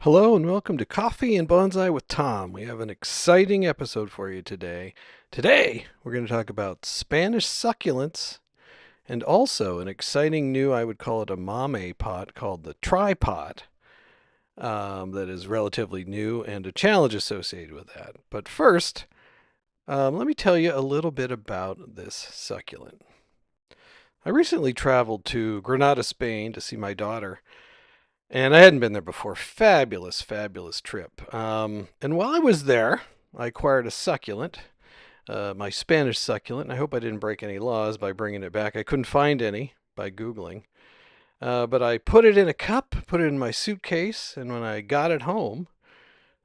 Hello and welcome to Coffee and Bonsai with Tom. We have an exciting episode for you today. Today, we're going to talk about Spanish succulents and also an exciting new, I would call it a mame pot called the TriPot, that is relatively new and a challenge associated with that. But first, let me tell you a little bit about this succulent. I recently traveled to Granada, Spain to see my daughter. And I hadn't been there before. Fabulous, fabulous trip. And while I was there, I acquired a succulent, my Spanish succulent. I hope I didn't break any laws by bringing it back. I couldn't find any by Googling. But I put it in a cup, put it in my suitcase, and when I got it home,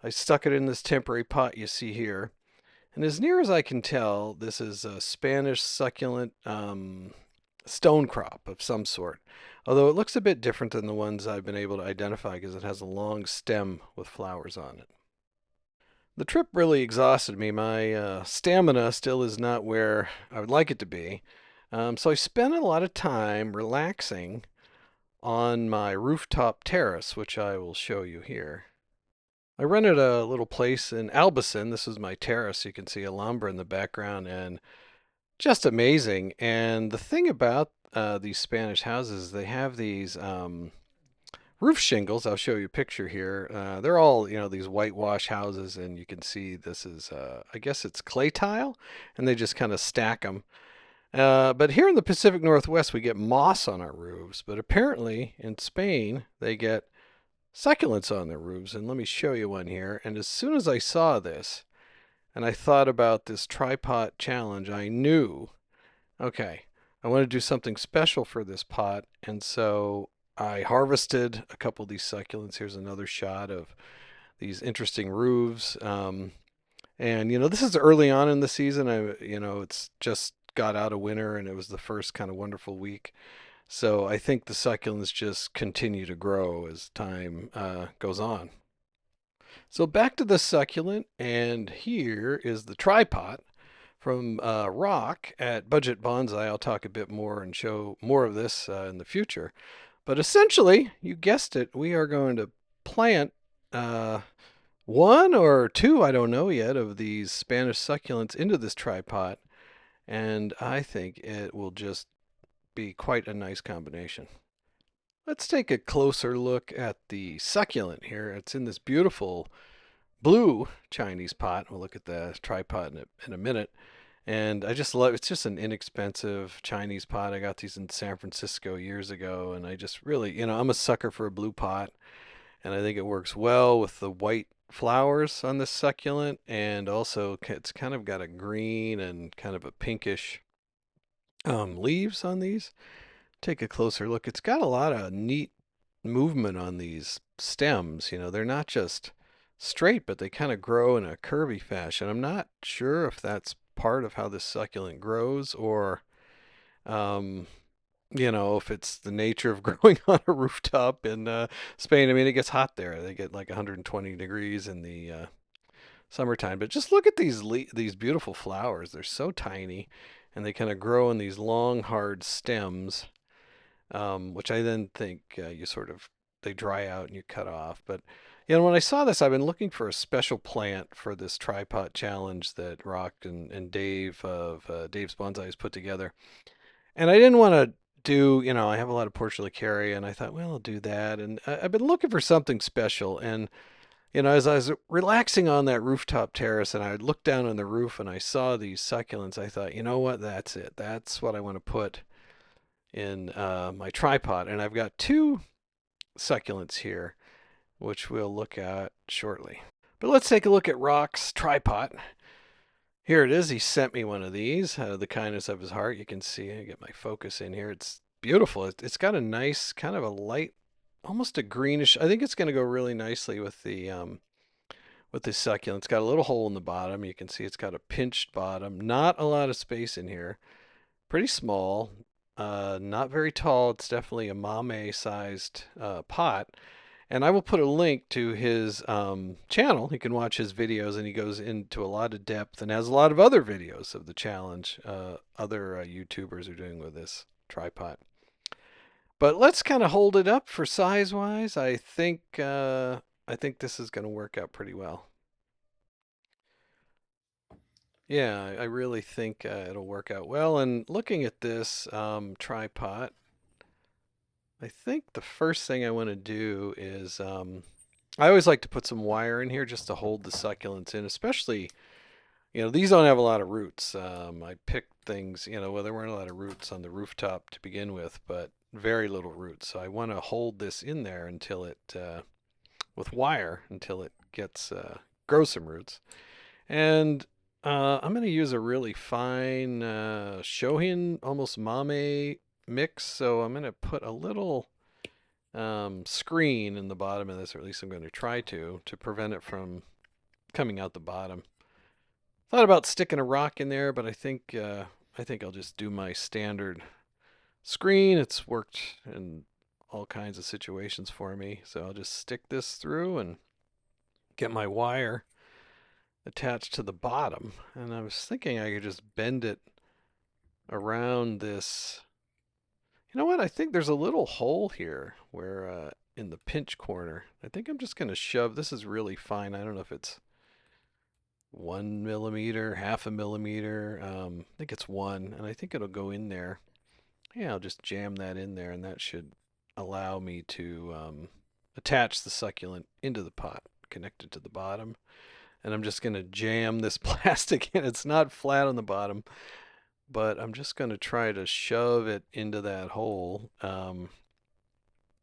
I stuck it in this temporary pot you see here. And as near as I can tell, this is a Spanish succulent stone crop of some sort. Although it looks a bit different than the ones I've been able to identify because it has a long stem with flowers on it. The trip really exhausted me. My stamina still is not where I would like it to be. So I spent a lot of time relaxing on my rooftop terrace, which I will show you here. I rented a little place in Albacin. This is my terrace. You can see Alhambra in the background and just amazing. And the thing about these Spanish houses, they have these roof shingles. I'll show you a picture here. They're all, these whitewash houses, and you can see this is, I guess it's clay tile, and they just kind of stack them. But here in the Pacific Northwest, we get moss on our roofs, but apparently in Spain, they get succulents on their roofs. And let me show you one here. And as soon as I saw this, and I thought about this TriPot challenge, I knew, okay, I want to do something special for this pot. And so I harvested a couple of these succulents. Here's another shot of these interesting roofs. And, this is early on in the season. It's just got out of winter and it was the first kind of wonderful week. So I think the succulents just continue to grow as time goes on. So back to the succulent, and here is the TriPot from Rock at Budget Bonsai. I'll talk a bit more and show more of this in the future. But essentially, you guessed it, we are going to plant one or two, I don't know yet, of these Spanish succulents into this TriPot, and I think it will just be quite a nice combination. Let's take a closer look at the succulent here. It's in this beautiful blue Chinese pot. We'll look at the TriPot in a minute. And I just love it's just an inexpensive Chinese pot. I got these in San Francisco years ago, and I just really, I'm a sucker for a blue pot, and I think it works well with the white flowers on this succulent, and also it's kind of got a green and kind of a pinkish leaves on these. Take a closer look. It's got a lot of neat movement on these stems. They're not just straight, but they kind of grow in a curvy fashion. I'm not sure if that's part of how this succulent grows or, if it's the nature of growing on a rooftop in Spain. I mean, it gets hot there. They get like 120 degrees in the summertime. But just look at these beautiful flowers. They're so tiny, and they kind of grow in these long, hard stems, which I then think they dry out and you cut off. But when I saw this, I've been looking for a special plant for this TriPot challenge that Rock and Dave of Dave's Bonsai has put together. And I didn't want to do, I have a lot of portulacaria, and I thought, well, I'll do that. And I've been looking for something special. And, as I was relaxing on that rooftop terrace and I looked down on the roof and I saw these succulents, I thought, you know what, that's it. That's what I want to put in my TriPot. And I've got two succulents here, which we'll look at shortly. But let's take a look at Rock's TriPot. Here it is. He sent me one of these out of the kindness of his heart. You can see, I get my focus in here. It's beautiful. It's got a nice kind of a light, almost a greenish. I think it's going to go really nicely with the succulent. It's got a little hole in the bottom. You can see it's got a pinched bottom. Not a lot of space in here. Pretty small. Not very tall. It's definitely a mame-sized pot. And I will put a link to his channel. You can watch his videos, and he goes into a lot of depth and has a lot of other videos of the challenge other YouTubers are doing with this TriPot. But let's kind of hold it up for size-wise. I think I think this is going to work out pretty well. Yeah, I really think it'll work out well. And looking at this TriPot, I think the first thing I want to do is I always like to put some wire in here just to hold the succulents in, especially, these don't have a lot of roots. I picked things, well, there weren't a lot of roots on the rooftop to begin with, but very little roots. So I want to hold this in there until with wire, until it gets, grows some roots. And I'm going to use a really fine Shohin, almost mame mix. So I'm going to put a little screen in the bottom of this, or at least I'm going to try to prevent it from coming out the bottom. Thought about sticking a rock in there, but I think I'll just do my standard screen. It's worked in all kinds of situations for me, so I'll just stick this through and get my wire attached to the bottom. And I was thinking I could just bend it around this. You know what? I think there's a little hole here where in the pinch corner. I think I'm just going to shove. This is really fine. I don't know if it's 1 millimeter, half a millimeter. I think it's one, and I think it'll go in there. Yeah, I'll just jam that in there, and that should allow me to attach the succulent into the pot, connected to the bottom. And I'm just going to jam this plastic in. It's not flat on the bottom, but I'm just going to try to shove it into that hole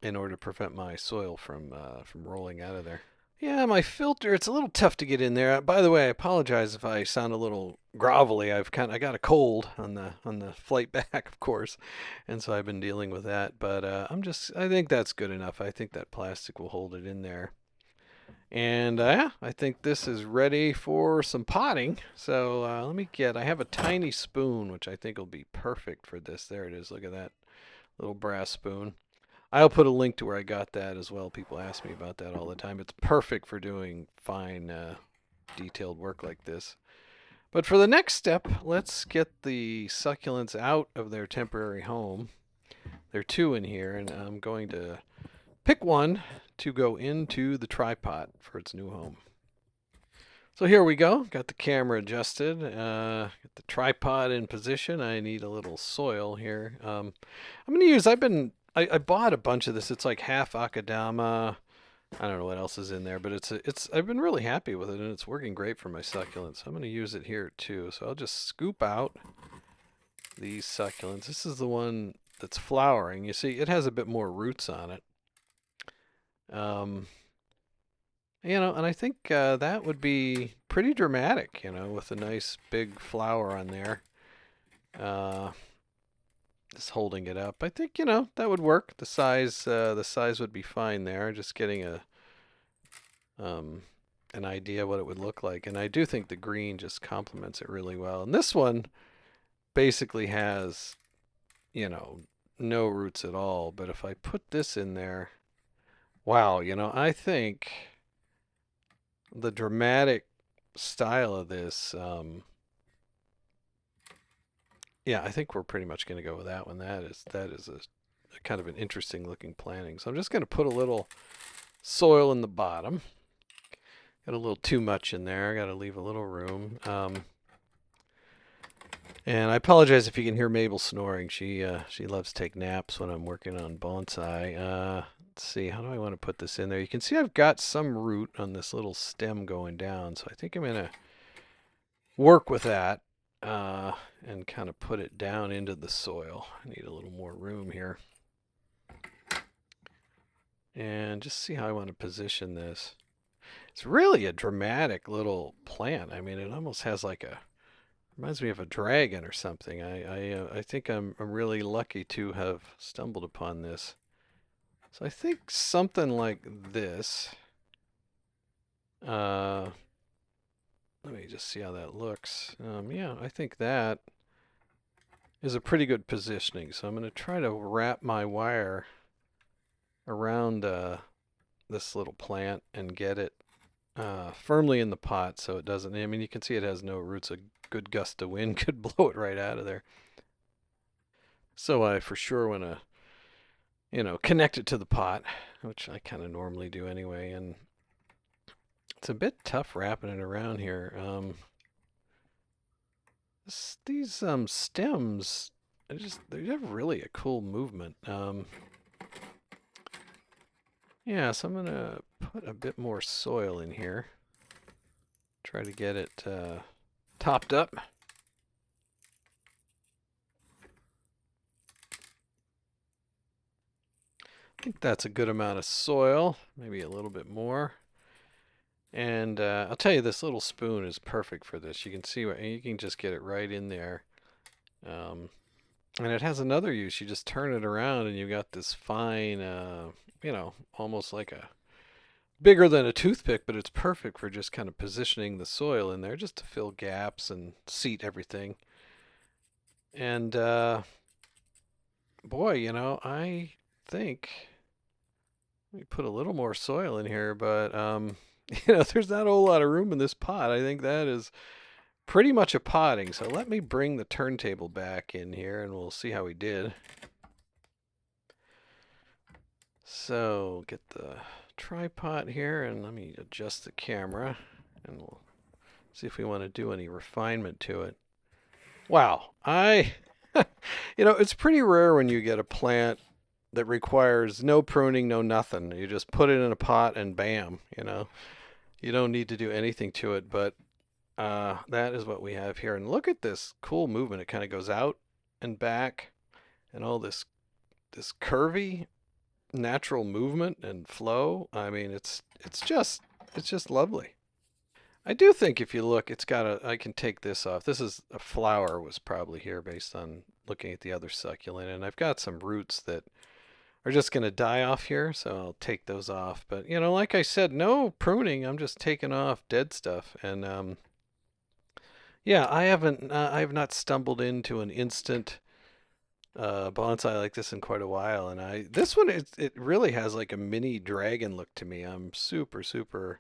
in order to prevent my soil from rolling out of there. Yeah, my filter, it's a little tough to get in there. By the way, I apologize if I sound a little grovelly. I got a cold on the flight back, of course, and so I've been dealing with that. But I think that's good enough. I think that plastic will hold it in there. And yeah, I think this is ready for some potting. So I have a tiny spoon, which I think will be perfect for this. There it is. Look at that little brass spoon. I'll put a link to where I got that as well. People ask me about that all the time. It's perfect for doing fine, detailed work like this. But for the next step, let's get the succulents out of their temporary home. There are two in here, and I'm going to pick one to go into the TriPot for its new home. So here we go. Got the camera adjusted. Get the tripod in position. I need a little soil here. I'm going to use. I bought a bunch of this. It's like half akadama. I don't know what else is in there, but it's. I've been really happy with it, and it's working great for my succulents. I'm going to use it here too. So I'll just scoop out these succulents. This is the one that's flowering. You see, it has a bit more roots on it. And I think that would be pretty dramatic, with a nice big flower on there. Just holding it up. I think, that would work. The size would be fine there. Just getting an idea what it would look like. And I do think the green just complements it really well. And this one basically has, no roots at all. But if I put this in there, wow, I think the dramatic style of this, yeah, I think we're pretty much going to go with that one. That is a kind of an interesting looking planting. So I'm just going to put a little soil in the bottom. Got a little too much in there. I got to leave a little room. And I apologize if you can hear Mabel snoring. She loves to take naps when I'm working on bonsai. Let's see, how do I want to put this in there? You can see I've got some root on this little stem going down, so I think I'm going to work with that and kind of put it down into the soil. I need a little more room here. And just see how I want to position this. It's really a dramatic little plant. I mean, it almost has reminds me of a dragon or something. I think I'm really lucky to have stumbled upon this. So I think something like this. Let me just see how that looks. Yeah, I think that is a pretty good positioning. So I'm going to try to wrap my wire around this little plant and get it firmly in the pot so it doesn't. I mean, you can see it has no roots. A good gust of wind could blow it right out of there. So I for sure want to, connect it to the pot, which I kind of normally do anyway, and it's a bit tough wrapping it around here. These stems, they have really a cool movement. Yeah, so I'm gonna put a bit more soil in here. Try to get it topped up. I think that's a good amount of soil, maybe a little bit more. And I'll tell you, this little spoon is perfect for this. You can see what you can just get it right in there. And it has another use. You just turn it around and you got this fine, almost like a bigger than a toothpick, but it's perfect for just kind of positioning the soil in there just to fill gaps and seat everything. And boy, I think we put a little more soil in here, but there's not a whole lot of room in this pot. I think that is pretty much a potting. So let me bring the turntable back in here and we'll see how we did. So get the TriPot here and let me adjust the camera and we'll see if we want to do any refinement to it. Wow, it's pretty rare when you get a plant that requires no pruning, no nothing. You just put it in a pot and bam, you don't need to do anything to it, but that is what we have here. And look at this cool movement. It kind of goes out and back and all this curvy natural movement and flow. I mean, it's just lovely. I do think if you look, I can take this off. This is a flower was probably here based on looking at the other succulent. And I've got some roots that are just going to die off here. So I'll take those off. But, like I said, no pruning. I'm just taking off dead stuff. And, yeah, I have not stumbled into an instant bonsai like this in quite a while. And this one, it really has like a mini dragon look to me. I'm super, super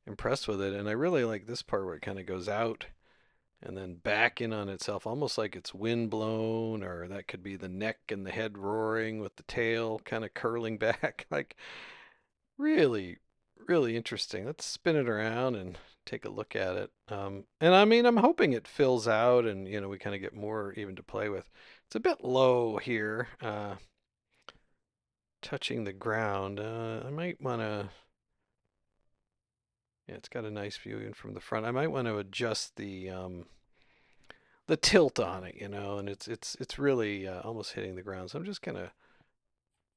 impressed with it. And I really like this part where it kind of goes out and then back in on itself, almost like it's wind blown, or that could be the neck and the head roaring with the tail kind of curling back. Like really, really interesting. Let's spin it around and take a look at it. And I mean, I'm hoping it fills out and, we kind of get more even to play with. It's a bit low here, touching the ground. I might want to, yeah, it's got a nice view in from the front. I might want to adjust the tilt on it, and it's really almost hitting the ground. So I'm just gonna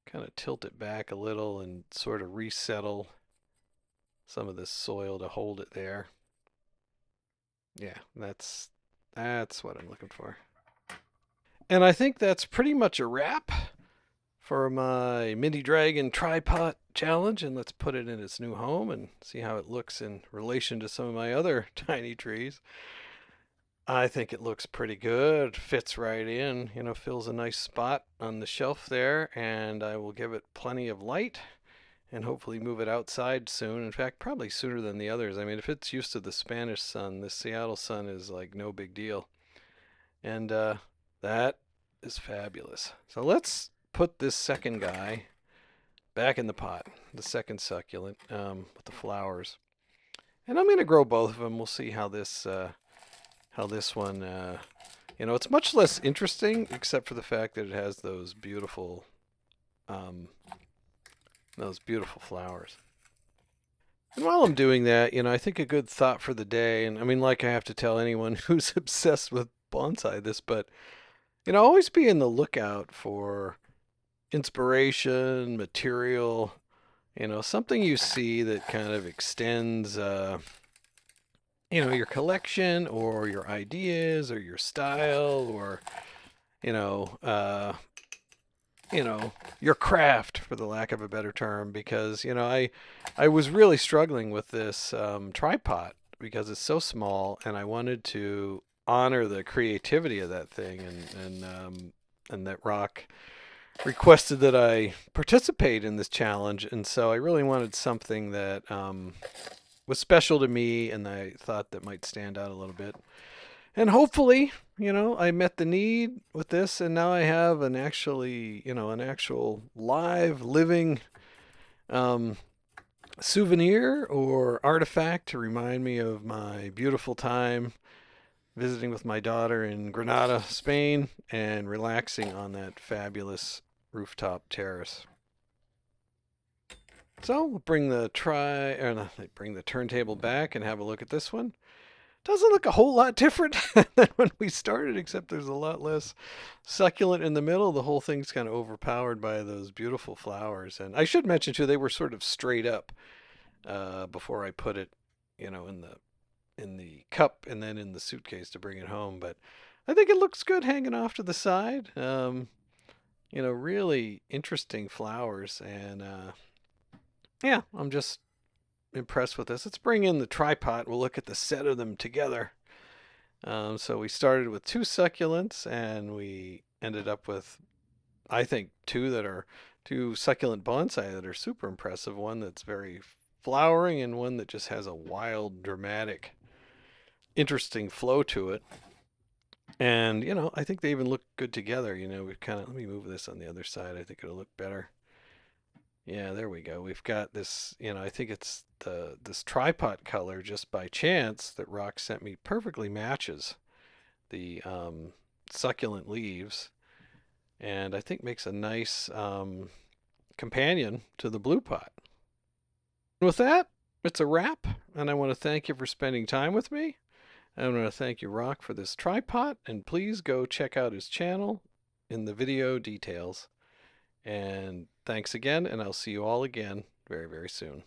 kind of tilt it back a little and sort of resettle some of this soil to hold it there. Yeah, that's what I'm looking for. And I think that's pretty much a wrap for my mini dragon TriPot challenge. And let's put it in its new home and see how it looks in relation to some of my other tiny trees. I think it looks pretty good. Fits right in, fills a nice spot on the shelf there, and I will give it plenty of light and hopefully move it outside soon. In fact, probably sooner than the others. I mean, if it's used to the Spanish sun, the Seattle sun is like no big deal. And that is fabulous. So let's put this second guy back in the pot, the second succulent with the flowers. And I'm going to grow both of them. We'll see how this one, it's much less interesting except for the fact that it has those beautiful flowers. And while I'm doing that, I think a good thought for the day, and I mean, like I have to tell anyone who's obsessed with bonsai this, but, always be in the lookout for inspiration, material, something you see that kind of extends, your collection or your ideas or your style or, you know, uh, your craft, for the lack of a better term, because, I was really struggling with this TriPot because it's so small and I wanted to honor the creativity of that thing and that Rock requested that I participate in this challenge. And so I really wanted something that was special to me and I thought that might stand out a little bit. And hopefully, I met the need with this, and now I have an actual live, living souvenir or artifact to remind me of my beautiful time visiting with my daughter in Granada, Spain, and relaxing on that fabulous rooftop terrace. So we'll bring the turntable back and have a look at this one. Doesn't look a whole lot different than when we started, except there's a lot less succulent in the middle. The whole thing's kind of overpowered by those beautiful flowers. And I should mention too, they were sort of straight up before I put it, in the cup and then in the suitcase to bring it home. But I think it looks good hanging off to the side. Really interesting flowers, and yeah, I'm just impressed with this. Let's bring in the TriPot. We'll look at the set of them together. So we started with two succulents, and we ended up with, I think, two succulent bonsai that are super impressive. One that's very flowering, and one that just has a wild, dramatic, interesting flow to it. And I think they even look good together. We've kind of, let me move this on the other side. I think it'll look better. Yeah, there we go. We've got this, I think it's this TriPot color just by chance that Rock sent me perfectly matches the succulent leaves, and I think makes a nice companion to the blue pot. And with that, it's a wrap, and I want to thank you for spending time with me. I want to thank you, Rock, for this TriPot, and please go check out his channel in the video details. And thanks again, and I'll see you all again very, very soon.